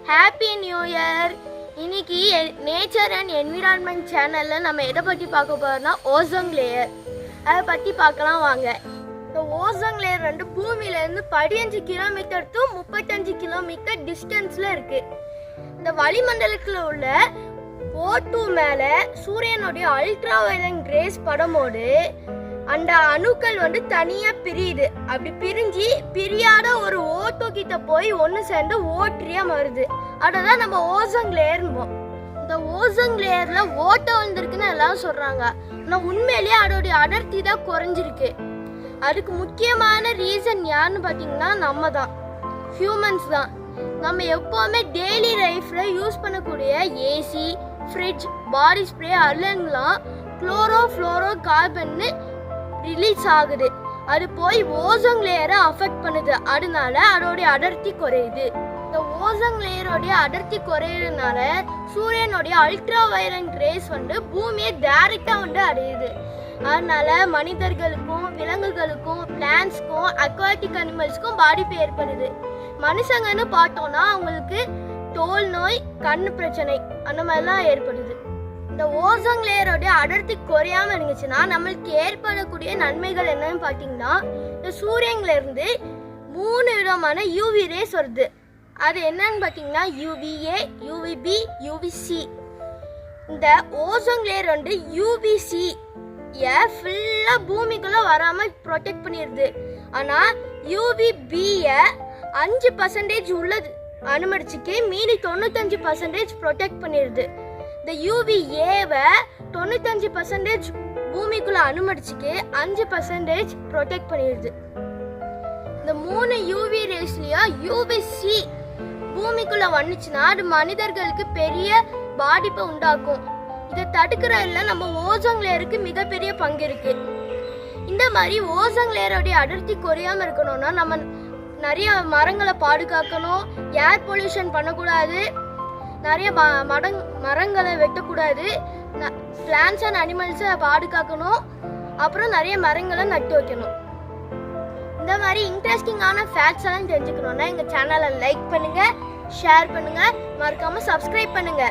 Happy new year. இன்னைக்கு nature and environment சேனலில் நம்ம எதை பற்றி பார்க்க போகிறோம்னா ஓசோன் லேயர். அதை பற்றி பார்க்கலாம் வாங்க. இந்த ஓசோன் லேயர் வந்து பூமியிலேருந்து 15 கிலோமீட்டர் டு 35 கிலோமீட்டர் டிஸ்டன்ஸில் இருக்குது. இந்த வளிமண்டலத்தில் உள்ள O2 மேலே சூரியனுடைய அல்ட்ரா வயலட் ரேஸ் படும்போது அந்த அணுக்கள் வந்து தனியாக பிரியுது. அப்படி பிரியாத ஒரு O2 கிட்ட போய் ஒன்று சேர்ந்து O3 வருது. அதுதான் நம்ம ஓசோன் லேயர்ம்போம். இந்த ஓசோன் லேயர்ல ஓட்டை வந்திருக்குன்னு எல்லாரும் சொல்றாங்க. ஆனால் உண்மையிலேயே அதோடைய அடர்த்தி தான் குறைஞ்சிருக்கு. அதுக்கு முக்கியமான ரீசன் யாருன்னு பார்த்தீங்கன்னா நம்ம தான், ஹியூமன்ஸ் தான். நம்ம எப்போவுமே டெய்லி லைஃப்ல யூஸ் பண்ணக்கூடிய ஏசி, ஃப்ரிட்ஜ், பாடி ஸ்ப்ரே அதெல்லாம் குளோரோ கார்பன்னு ரிலீஸ் ஆகுது. அது போய் ஓசோன் லேயரை அஃபெக்ட் பண்ணுது. அதனால அதோடைய அடர்த்தி குறையுது. இந்த ஓசோன் லேயரோடைய அடர்த்தி குறையிறதுனால சூரியனுடைய அல்ட்ரா வயலட் ரேஸ் வந்து பூமியை டைரக்டா வந்து அடையுது. அதனால மனிதர்களுக்கும் விலங்குகளுக்கும் பிளான்ட்ஸ்க்கும் அக்வாட்டிக் அனிமல்ஸ்க்கும் பாதிப்பு ஏற்படுது. மனுஷங்கன்னு பார்த்தோம்னா அவங்களுக்கு தோல் நோய், கண்ணு பிரச்சனை அந்த மாதிரிலாம் ஏற்படுது. இந்த ஓசோன் லேயரோடைய அடர்த்தி குறையாம இருந்துச்சுன்னா நம்மளுக்கு ஏற்படக்கூடிய நன்மைகள் என்னன்னு பார்த்தீங்கன்னா, இந்த சூரியன்ல இருந்து 3 விதமான யூவி ரேஸ் வருது. அது என்னன்னு பார்த்தீங்கன்னா UVA, UVB, UVC. இந்த ஓசோன் லேயர் வந்து UVC ஃபுல்லாக பூமிக்குள்ள வராமல் ப்ரொடெக்ட் பண்ணிடுது. ஆனால் UVB 5% உள்ளது அனுமதிச்சுக்கு மீதி 95% ப்ரொடெக்ட் பண்ணிடுது. இந்த UVA 95% பூமிக்குள்ள அனுமதிச்சுக்கு 5% ப்ரொடெக்ட் பண்ணிடுது. இந்த 3 UV ரேஸ்லயும் UVC பூமிக்குள்ள வந்துச்சுன்னா அது மனிதர்களுக்கு பெரிய பாதிப்பை உண்டாக்கும். இதை தடுக்கிறதுல நம்ம ஓசோன் லேயருக்கு மிகப்பெரிய பங்கு இருக்கு. இந்த மாதிரி ஓசோன் லேயரோடைய அடர்த்தி குறையாம இருக்கணும்னா நம்ம நிறைய மரங்களை பாதுகாக்கணும், ஏர் பொல்யூஷன் பண்ணக்கூடாது, நிறைய மரங்களை வெட்டக்கூடாது, பிளான்ஸ் அண்ட் அனிமல்ஸை பாதுகாக்கணும், அப்புறம் நிறைய மரங்களை நட்டு வைக்கணும். இந்த மாதிரி இன்ட்ரெஸ்டிங்கான ஃபேக்ட்ஸ் எல்லாம் தெரிஞ்சுக்கணும்னா எங்கள் சேனலை லைக் பண்ணுங்க, ஷேர் பண்ணுங்க, மறக்காம சப்ஸ்கிரைப் பண்ணுங்க.